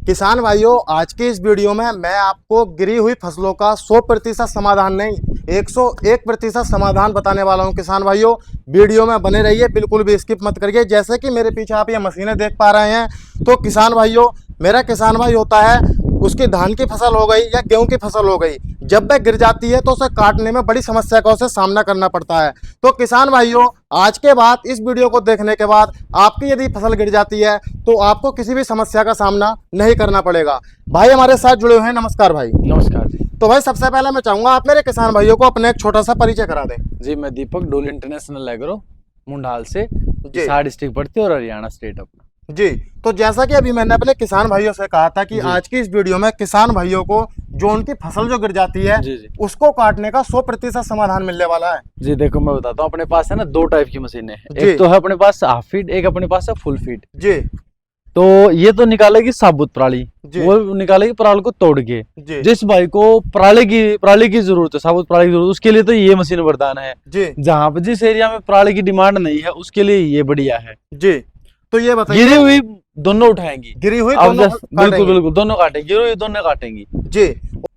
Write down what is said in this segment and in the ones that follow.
किसान भाइयों, आज की इस वीडियो में मैं आपको गिरी हुई फसलों का 100% समाधान नहीं 101% समाधान बताने वाला हूं। किसान भाइयों, वीडियो में बने रहिए, बिल्कुल भी स्किप मत करिए। जैसे कि मेरे पीछे आप ये मशीनें देख पा रहे हैं, तो किसान भाइयों, मेरा किसान भाई होता है, उसकी धान की फसल हो गई या गेहूं की फसल हो गई, जब वह गिर जाती है तो उसे काटने में बड़ी समस्या का उसे सामना करना पड़ता है। तो किसान भाइयों, आज के बाद इस वीडियो को देखने के बाद आपकी यदि फसल गिर जाती है तो आपको किसी भी समस्या का सामना नहीं करना पड़ेगा। भाई हमारे साथ जुड़े हुए हैं। नमस्कार भाई। नमस्कार जी। तो भाई, सबसे पहले मैं चाहूंगा आप मेरे किसान भाइयों को अपने एक छोटा सा परिचय करा दें। जी, मैं दीपक, डोल इंटरनेशनल एग्रो मुंडाल से, जी। हिसार डिस्ट्रिक्ट पड़ती है और हरियाणा स्टेट अपना। जी, तो जैसा कि अभी मैंने अपने किसान भाइयों से कहा था कि आज की इस वीडियो में किसान भाइयों को जो उनकी फसल जो गिर जाती है जी। उसको काटने का 100% समाधान मिलने वाला है। जी देखो, मैं बताता हूँ, अपने पास है ना दो टाइप की मशीनें हैं। एक तो है अपने पास हाफ फीट, एक अपने पास है फुल फीट। जी। तो ये तो निकालेगी साबुत पराली, वो निकालेगी पराल को तोड़ के। जिस भाई को पराली की जरूरत है, साबुत पराली की जरूरत, उसके लिए तो ये मशीन वरदान है। जहाँ पे जिस एरिया में पराली की डिमांड नहीं है उसके लिए ये बढ़िया है। जी, तो ये बताइए, गिरी हुई दोनों उठाएंगी, गिरी हुई बिल्कुल दोनों काटेंगी, गिरी हुई दोनों काटेंगी। जी,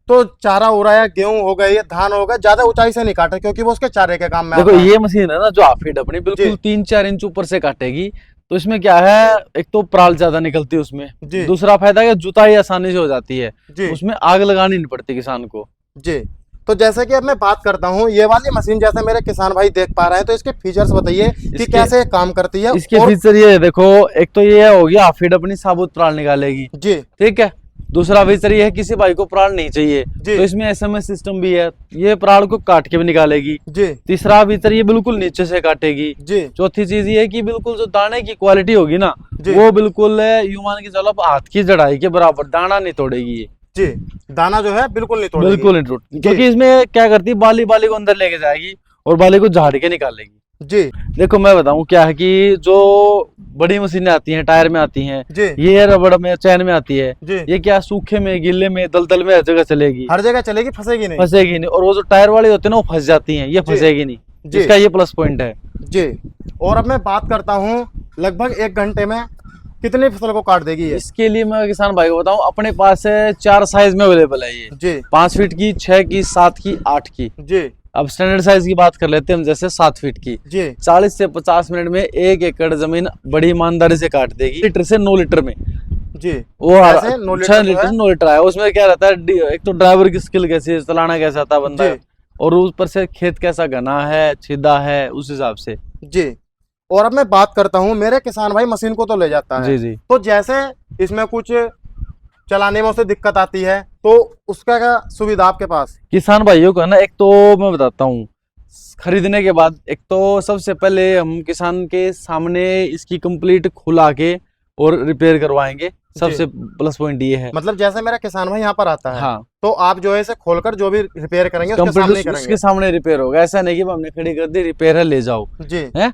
तो चारा हो रहा है, गेहूं हो गए, धान हो गया, ज्यादा ऊंचाई से नहीं काटे क्योंकि वो उसके चारे के काम में देखो ये मशीन है ना जो हाफ फीट अपनी बिल्कुल 3-4 इंच ऊपर से काटेगी। तो इसमें क्या है, एक तो पराल ज्यादा निकलती है उसमें, दूसरा फायदा है जुताई आसानी से हो जाती है, उसमें आग लगानी नहीं पड़ती किसान को। जी, तो जैसे कि अब मैं बात करता हूँ ये वाली मशीन, जैसे मेरे किसान भाई देख पा रहे हैं, तो इसके फीचर्स बताइए कि कैसे काम करती है। इसके फीचर ये देखो, एक तो ये हो गया हाफ फीट अपनी साबुत पराल निकालेगी। जी, ठीक है। दूसरा फीचर ये है, किसी भाई को पराल नहीं चाहिए तो इसमें SMS सिस्टम भी है, ये पराल को काट के भी निकालेगी। जी। तीसरा फीचर ये बिल्कुल नीचे से काटेगी। जी। चौथी चीज ये है कि बिल्कुल जो दाने की क्वालिटी होगी ना, वो बिल्कुल यूं मान के चलो हाथ की जड़ाई के बराबर, दाना नहीं तोड़ेगी ये। जी, दाना जो है बिल्कुल नहीं तोड़ेगी, बिल्कुल नहीं तोड़ेगी, क्योंकि इसमें क्या करती है, बाली को अंदर लेके जाएगी और बाली को झाड़ के निकालेगी। जी, देखो मैं बताऊं क्या है कि जो बड़ी मशीनें आती हैं, टायर में आती हैं, ये रबड़ में, चैन में आती है, ये क्या सूखे में, गिल्ले में, दलदल में हर जगह चलेगी, फंसेगी नहीं। और वो जो टायर वाली होते हैं ना, वो फंस जाती हैं, ये फंसेगी नहीं। इसका ये प्लस पॉइंट है। जी, और अब मैं बात करता हूँ, लगभग 1 घंटे में कितनी फसल को काट देगी ये? इसके लिए मैं किसान भाई को बताऊं, अपने पास 4 साइज में अवेलेबल है ये। जी। 5 फीट की, 6 की, 7 की, 8 की। जी। अब स्टैंडर्ड साइज की बात कर लेते हैं हम, जैसे 7 फीट की। जी। 40 से 50 मिनट में 1 एकड़ जमीन बड़ी ईमानदारी से काट देगी, लीटर से 9 लीटर में। जी, वो 6 लीटर से 9 लीटर है। उसमें क्या रहता है, एक तो ड्राइवर की स्किल कैसी है, चलाना कैसा आता है बंदा, और ऊपर से खेत कैसा घना है, छिदा है, उस हिसाब से। जी, और अब मैं बात करता हूँ, मेरे किसान भाई मशीन को तो ले जाता है। जी। तो जैसे इसमें कुछ चलाने में उसे दिक्कत आती है, तो उसका क्या सुविधा आपके पास? किसान भाइयों को है ना, एक तो मैं बताता हूँ, खरीदने के बाद एक तो सबसे पहले हम किसान के सामने इसकी कंप्लीट खुला के और रिपेयर करवाएंगे। सबसे प्लस पॉइंट ये है, मतलब जैसे मेरा किसान भाई यहाँ पर आता है, हाँ, तो आप जो है इसे खोलकर जो भी रिपेयर करेंगे उसके सामने रिपेयर होगा। ऐसा नहीं कि हमने खड़ी कर दी, रिपेयर है ले जाओ, जी है,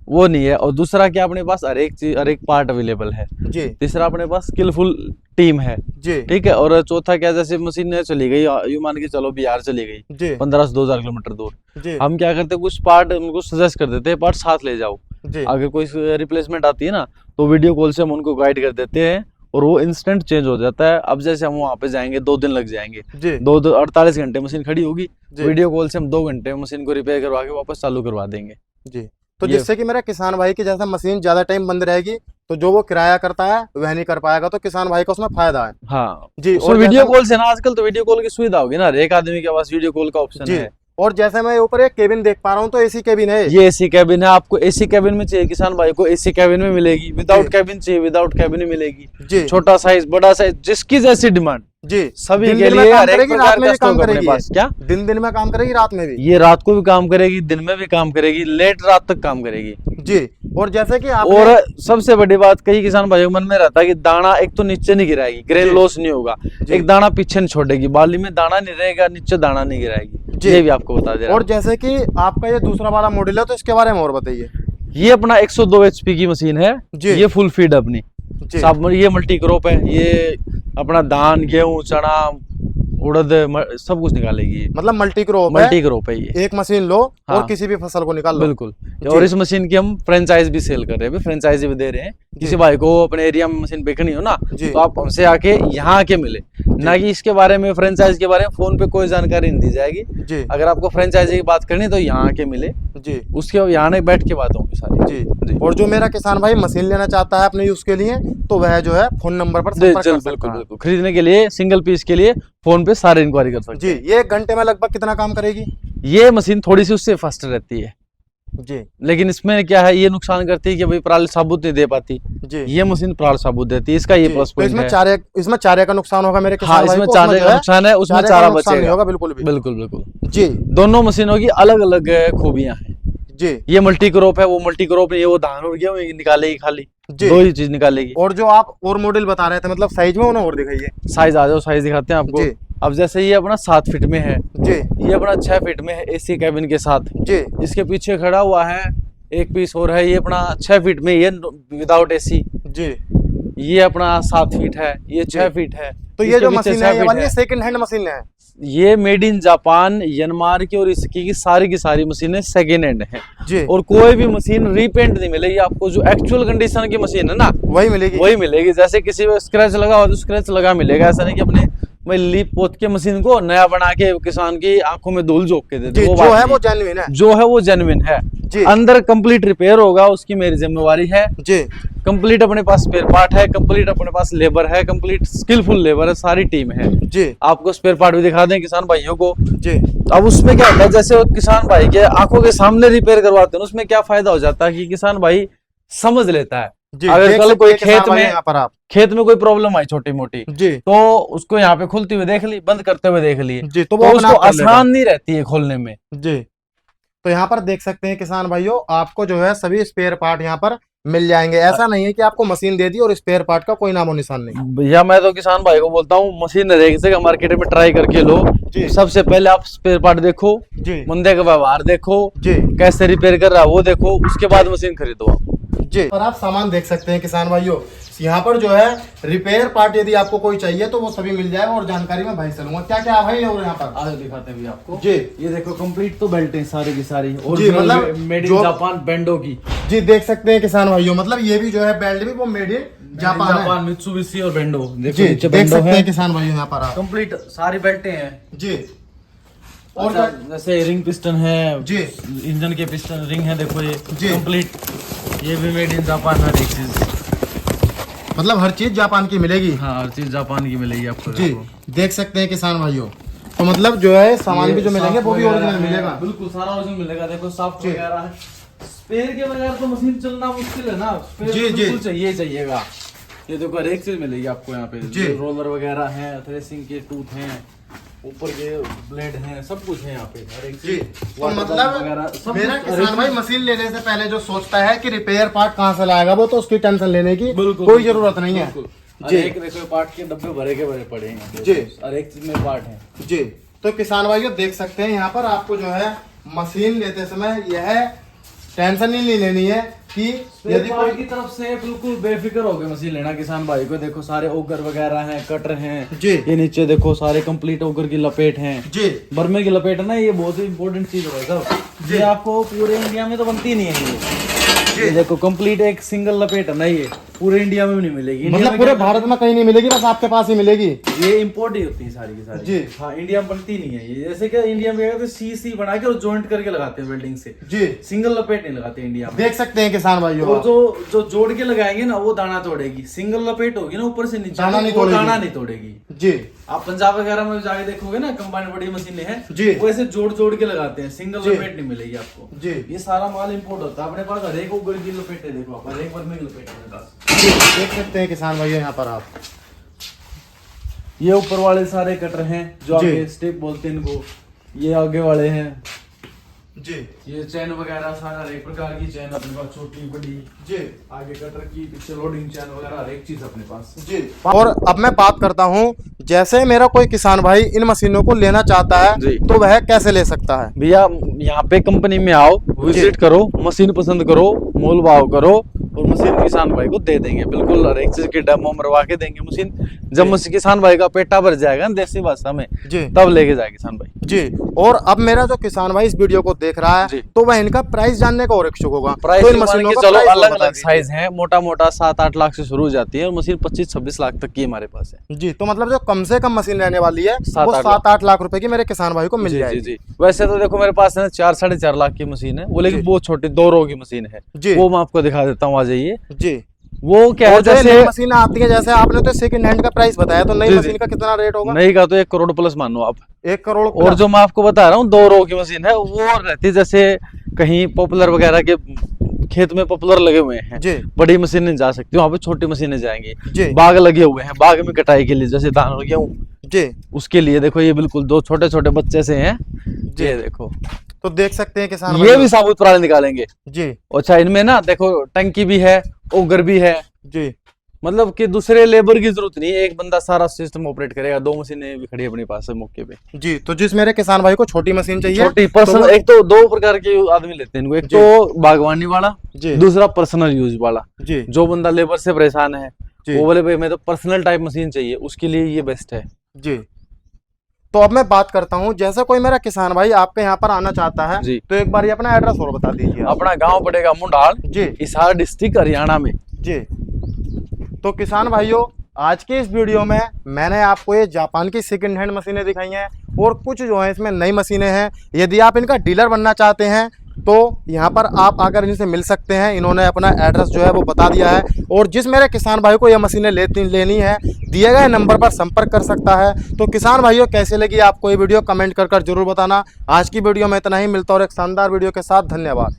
वो नहीं है। और दूसरा क्या, अपने पास हर एक पार्ट अवेलेबल है। जी। तीसरा अपने पास स्किलफुल टीम है। जी, ठीक है। और चौथा क्या, जैसे मशीन चली गई, यू मान के चलो बिहार चली गई 15 से 2000 किलोमीटर दूर, हम क्या करते हैं, कुछ पार्ट उनको सजेस्ट कर देते हैं, पार्ट साथ ले जाओ। अगर कोई रिप्लेसमेंट आती है ना, तो वीडियो कॉल से हम उनको गाइड कर देते हैं और वो इंस्टेंट चेंज हो जाता है। अब जैसे हम वहाँ पे जाएंगे, 2 दिन लग जाएंगे, 48 घंटे मशीन खड़ी होगी, वीडियो कॉल से हम 2 घंटे मशीन को रिपेयर करवा के वापस चालू करवा देंगे। जी, तो जिससे कि मेरा किसान भाई की जैसे मशीन ज्यादा टाइम बंद रहेगी, तो जो वो किराया करता है वह नहीं कर पाएगा, तो किसान भाई को उसमें फायदा है। हाँ जी, और वीडियो कॉल से ना, आजकल तो वीडियो कॉल की सुविधा होगी ना, एक आदमी के पास वीडियो कॉल का ऑप्शन है। और जैसे मैं ऊपर एक केबिन देख पा रहा हूँ, तो एसी केबिन है, ये एसी केबिन है। आपको एसी केबिन में चाहिए किसान भाई को, एसी केबिन में मिलेगी। विदाउट केबिन चाहिए, विदाउट केबिन में मिलेगी। छोटा साइज, बड़ा साइज, जिसकी जैसी डिमांड, जी, सभी के लिए। रात में भी काम करेगी, क्या दिन में काम करेगी, रात में भी, ये रात को भी काम करेगी, दिन में भी काम करेगी, लेट रात तक काम करेगी। जी, और जैसे कि आप, और सबसे बड़ी बात, कई किसान भाइयों मन में रहता है कि दाना एक तो नीचे नहीं गिराएगी, ग्रेन लॉस नहीं होगा, एक दाना पीछे नहीं छोड़ेगी, बाली में दाना नहीं रहेगा, नीचे दाना नहीं गिराएगी। ये भी आपको बता दे रहा हूं। और जैसे कि आपका ये दूसरा वाला मॉडल है, तो इसके बारे में और बताइए। ये अपना 102 HP की मशीन है। ये फुल फीड अपनी, ये मल्टी क्रॉप है, ये अपना धान, गेहूं, चना, उड़द, सब कुछ निकालेगी। मतलब मल्टी क्रॉप है ये। एक मशीन लो, हाँ, और किसी भी फसल को निकाल लो। बिल्कुल। और इस मशीन की हम फ्रेंचाइज भी सेल कर रहे हैं, फ्रेंचाइजी भी दे रहे हैं किसी भाई को अपने एरिया में मशीन बेचनी हो ना, जी। तो आप हमसे आके यहाँ आके मिले, ना कि इसके बारे में फ्रेंचाइज के बारे में फोन पे कोई जानकारी नहीं दी जाएगी जी। अगर आपको फ्रेंचाइजी की बात करनी है तो यहाँ आके मिले जी, उसके यहाँ नहीं बैठ के बात होगी सारी। जी जी। और जो मेरा किसान भाई मशीन लेना चाहता है अपने यूज के लिए, तो वह जो है फोन नंबर पर संपर्क कर सकता बिल्कुल है। बिल्कुल, खरीदने के लिए सिंगल पीस के लिए फोन पे सारे इंक्वायरी कर सकते जी। ये 1 घंटे में लगभग कितना काम करेगी? हैं। ये मशीन थोड़ी सी उससे फास्ट रहती है, जी लेकिन इसमें क्या है, ये नुकसान करती है कि भाई पराली साबुत नहीं दे पाती, जी। ये मशीन पराली साबुत देती है, इसका ये जी, प्लस तो पॉइंट इसमें है। इसमें चारे का नुकसान होगा मेरे किसान हाँ, भाई इसमें को, चारे जो का है नुकसान है, उसमें चारे का चारा नुकसान नहीं बचेगा। होगा बिल्कुल भी। बिल्कुल बिल्कुल जी दोनों मशीनों की अलग अलग खूबियां हैं। जी ये मल्टी क्रॉप है, वो मल्टी क्रॉप नहीं है, वो धान उड़ गया वो निकालेगी खाली, जी। दो ही चीज निकालेगी। और जो आप और मॉडल बता रहे थे, मतलब साइज में उन्हें और दिखाइए। साइज आ जाओ, साइज दिखाते हैं आपको। जी। अब जैसे ये अपना 7 फीट में है, जी ये अपना 6 फीट में है एसी कैबिन के साथ। जी इसके पीछे खड़ा हुआ है एक पीस और है, ये अपना 6 फीट में, ये विदाउट एसी। जी। ये अपना 7 फीट है, ये 6 फीट है। तो ये इसके जो पीछे मशीन 6 है, ये फीट वाली सेकंड हैंड मशीन है। ये मेड इन जापान, यनमार की और इसकी की सारी मशीनें सेकेंड हैंड है। जी। और कोई भी मशीन रीपेंट नहीं मिलेगी आपको, जो एक्चुअल कंडीशन की मशीन है ना वही मिलेगी। वही मिलेगी। जैसे किसी में स्क्रैच लगा हो तो स्क्रैच लगा मिलेगा, ऐसा नहीं कि अपने मैं लीप पोत के मशीन को नया बना के किसान की आंखों में धूल झोंक के दे दे। जी, वो जो बात है नहीं। वो जेन्युइन है। जो है वो जेन्युइन है। जी। अंदर कंप्लीट रिपेयर होगा, उसकी मेरी जिम्मेवारी है। जी कंप्लीट अपने पास स्पेयर पार्ट है, कंप्लीट अपने पास लेबर है, कंप्लीट स्किलफुल लेबर है, सारी टीम है। जी आपको स्पेयर पार्ट भी दिखा दें किसान भाइयों को। जी अब उसमें क्या होता है, जैसे वो किसान भाई के आंखों के सामने रिपेयर करवाते हैं, उसमें क्या फायदा हो जाता है कि किसान भाई समझ लेता है। जी। अगर देख कल सकते कोई हैं किसान खेत भाई में यहाँ पर आप। खेत में कोई प्रॉब्लम आई छोटी मोटी, जी तो उसको यहाँ पे खुलती हुई देख ली, बंद करते हुए देख लिए, जी, तो तो वो अपना उसको आप कर लेगा। आसान नहीं रहती है खोलने में। जी। तो यहाँ पर देख सकते हैं किसान भाइयों, आपको जो है सभी स्पेयर पार्ट यहाँ पर मिल जाएंगे। ऐसा नहीं है कि आपको मशीन दे दी और स्पेयर पार्ट का कोई नामो निशान नहीं। भैया मैं तो किसान भाई को बोलता हूँ मशीन हर एक जगह मार्केट में ट्राई करके लो। जी। सबसे पहले आप स्पेयर पार्ट देखो, जी बंदे का व्यवहार देखो, जी कैसे रिपेयर कर रहा है वो देखो, उसके बाद मशीन खरीदो आप। जी। पर आप सामान देख सकते हैं किसान भाइयों, यहाँ पर जो है रिपेयर पार्ट यदि आपको कोई चाहिए तो वो सभी मिल जाएगा। और जानकारी में भाई चलूंगा क्या क्या है भाई। और यहाँ पर आज दिखाते हैं भी आपको। जी। ये देखो कंप्लीट तो बेल्ट है सारी की सारी, और जी, मतलब मेड इन जो- जापान बेंडो की। जी देख सकते हैं किसान भाइयों, मतलब ये भी जो है बेल्ट भी वो मेड इन जापान है। जापान मित्सुबिशी और बेंडो। देखो जी नीचे देख बेंडो सकते है, हैं किसान भाइयों यहाँ पर आप। कंप्लीट सारी बेल्टें हैं। जी और और जैसे रिंग पिस्टन है, जी इंजन के पिस्टन रिंग है, देखो ये जी। कंप्लीट, ये भी मेड इन जापान हर एक चीज। मतलब हर चीज जापान की मिलेगी। हाँ हर चीज जापान की मिलेगी आपको। जी देखो। देख सकते हैं किसान भाइयों, तो मतलब जो है सामान ये भी जो मिलेंगे वो भी सॉफ्ट ओरिजिनल वगैरह मिलेगा। है, बिल्कुल सारा ओरिजिनल मिलेगा। देखो सॉफ्ट जी। वगैरह है, स्पेयर के बगैर तो मशीन चलना मुश्किल है ना। स्पेयर जी, तो जी। बिल्कुल चाहिएगा। ये देखो हर एक चीज मिलेगी आपको यहाँ पे। जी। रोलर वगैरह है, थ्रेसिंग के टूथ हैं, ऊपर के ब्लेड हैं, सब कुछ है यहाँ पे हर एक जी चीज। तो वाटर मतलब पंप वगैरह सब मेरा कुछ, हर किसान एक भाई चीज। मशीन लेने से पहले जो सोचता है कि रिपेयर पार्ट कहाँ से लाएगा, वो तो उसकी टेंशन लेने की बिल्कुल, कोई बिल्कुल, जरूरत नहीं है। बिल्कुल। हर जी एक देखो पार्ट के डब्बे भरे के भरे पड़े हैं। जी। हर एक चीज में पार्ट है। जी तो किसान भाइयों देख सकते हैं यहाँ पर आपको जो है मशीन लेते समय यह टेंशन ही नहीं लेनी है कि यदि पार्ट कोई की तरफ से बिल्कुल बेफिक्र हो गए मशीन लेना किसान भाई को। देखो सारे ओगर वगैरह हैं, कटर हैं। जी ये नीचे देखो सारे कंप्लीट ओगर की लपेट हैं। जी बर्मे की लपेट है ना, ये बहुत ही इंपॉर्टेंट चीज है सर। जी। ये आपको पूरे इंडिया में तो बनती नहीं है ये देखो कंप्लीट एक सिंगल लपेट है ना, ये पूरे इंडिया में भी नहीं मिलेगी। इंडिया मतलब में पूरे क्या- भारत में कहीं नहीं मिलेगी, बस आपके पास ही मिलेगी। ये इम्पोर्ट ही होती है सारी की सारी। जी। हाँ इंडिया में बनती नहीं है ये। जैसे कि इंडिया में तो सी बना के और जॉइंट करके लगाते हैं वेल्डिंग से, जी सिंगल लपेट नहीं लगाते इंडिया में। देख सकते हैं किसान भाइयों और आप। जो जोड़ के लगाएंगे ना वो दाना तोड़ेगी। सिंगल लपेट होगी ना ऊपर से नीचे, दाना नहीं वो तोड़ेगी। दाना नहीं तोड़ेगी। जी आप पंजाब वगैरह में जाके देखोगे ना, कंबाइन बड़ी मशीनें हैं, जी। वो ऐसे जोड़ जोड़ के लगाते हैं, सिंगल जी। लपेट नहीं मिलेगी आपको। जी ये सारा माल इंपोर्ट होता है अपने पास। हर एक उगर की लपेटे देखो आप, हर एक बर्मे की लपेटे मेरे पास। जी, देख सकते हैं किसान भाइयों यहाँ पर आप। ये ऊपर वाले सारे कटर हैं जो जी। आगे स्टेप बोलते हैं इनको, ये आगे वाले हैं। जी ये चैन वगैरह सारा हर एक प्रकार की चैन अपने पास, छोटी बड़ी, जी आगे कटर की, पीछे लोडिंग चैन वगैरह हर एक चीज अपने पास। जी। और अब मैं बात करता हूँ, जैसे मेरा कोई किसान भाई इन मशीनों को लेना चाहता है जी। तो वह कैसे ले सकता है? भैया यहाँ पे कंपनी में आओ, विजिट करो, मशीन पसंद करो, मोल भाव करो, और मशीन किसान भाई को दे देंगे, बिल्कुल हर एक चीज की डेमो मरवा के देंगे मशीन। जब मशीन किसान भाई का पेटा भर जाएगा ना देसी भाषा में जी, तब लेके जाए किसान भाई जी। और अब मेरा जो किसान भाई इस वीडियो को देख रहा है तो वह इनका प्राइस जानने का और इच्छुक होगा। प्राइस तो इन मान मशीनों के का चलो प्राइस अलग बता अलग दीजिए। साइज है, मोटा मोटा 7-8 लाख से शुरू हो जाती है और मशीन 25-26 लाख तक की हमारे पास है जी। तो मतलब जो कम से कम मशीन रहने वाली है वो 7-8 7-8 लाख रुपए की मेरे किसान भाई को मिल जी, जाएगी। जी, जी। वैसे तो देखो मेरे पास है 4-4.5 लाख की मशीन है वो, लेकिन बहुत छोटी 2 रो की मशीन है जी, वो मैं आपको दिखा देता हूँ, आ जाइए जी। वो क्या है। और जो जैसे नई मशीन आती है, जैसे आपने तो सेकंड हैंड का प्राइस बताया, तो नई जी, मशीन का कितना रेट होगा? नई का तो 1 करोड़ प्लस मानो आप। 1 करोड़ और प्लस। जो मैं आपको बता रहा हूँ 2 रो की मशीन है वो रहती है जैसे कहीं पॉपुलर वगैरह के खेत में पॉपुलर लगे हुए हैं जी, बड़ी मशीनें जा सकती है, वहाँ पे छोटी मशीनें जाएंगी। जी, बाग लगे हुए हैं, बाग में कटाई के लिए जैसे धान हो गेहूं, जी, उसके लिए देखो ये बिल्कुल 2 छोटे छोटे बच्चे से हैं जी। ये देखो, तो देख सकते हैं किसान ये भी साबुत पराली निकालेंगे। जी, अच्छा इनमें ना देखो टंकी भी है, ओगर भी है, जी, मतलब कि दूसरे लेबर की जरूरत नहीं है, एक बंदा सारा सिस्टम ऑपरेट करेगा। 2 मशीनें भी खड़ी है अपने पास है मौके पे। जी। तो जिस मेरे किसान भाई को छोटी मशीन चाहिए, छोटी पर्सनल, एक तो 2 प्रकार के आदमी लेते हैं इनको, एक जी, तो बागवानी वाला, जी, दूसरा पर्सनल यूज वाला। जी, जो बंदा लेबर से परेशान है जी, वो बोले भाई मैं तो पर्सनल टाइप मशीन चाहिए, उसके लिए ये बेस्ट है। जी। तो अब मैं बात करता हूँ, जैसे कोई मेरा किसान भाई आपके यहाँ पर आना चाहता है जी। तो एक बार ये अपना एड्रेस और बता दीजिए आप। अपना गांव पड़ेगा मुंडाल, जी, हिसार डिस्ट्रिक्ट हरियाणा में। जी। तो किसान भाइयों, आज के इस वीडियो में मैंने आपको ये जापान की सेकंड हैंड मशीनें दिखाई हैं और कुछ जो है इसमें नई मशीनें हैं। यदि आप इनका डीलर बनना चाहते हैं तो यहाँ पर आप आकर इनसे मिल सकते हैं। इन्होंने अपना एड्रेस जो है वो बता दिया है और जिस मेरे किसान भाई को यह मशीनें लेनी है दिए गए नंबर पर संपर्क कर सकता है। तो किसान भाइयों, कैसे लगी आपको ये वीडियो कमेंट कर जरूर बताना। आज की वीडियो में इतना ही, मिलता और एक शानदार वीडियो के साथ। धन्यवाद।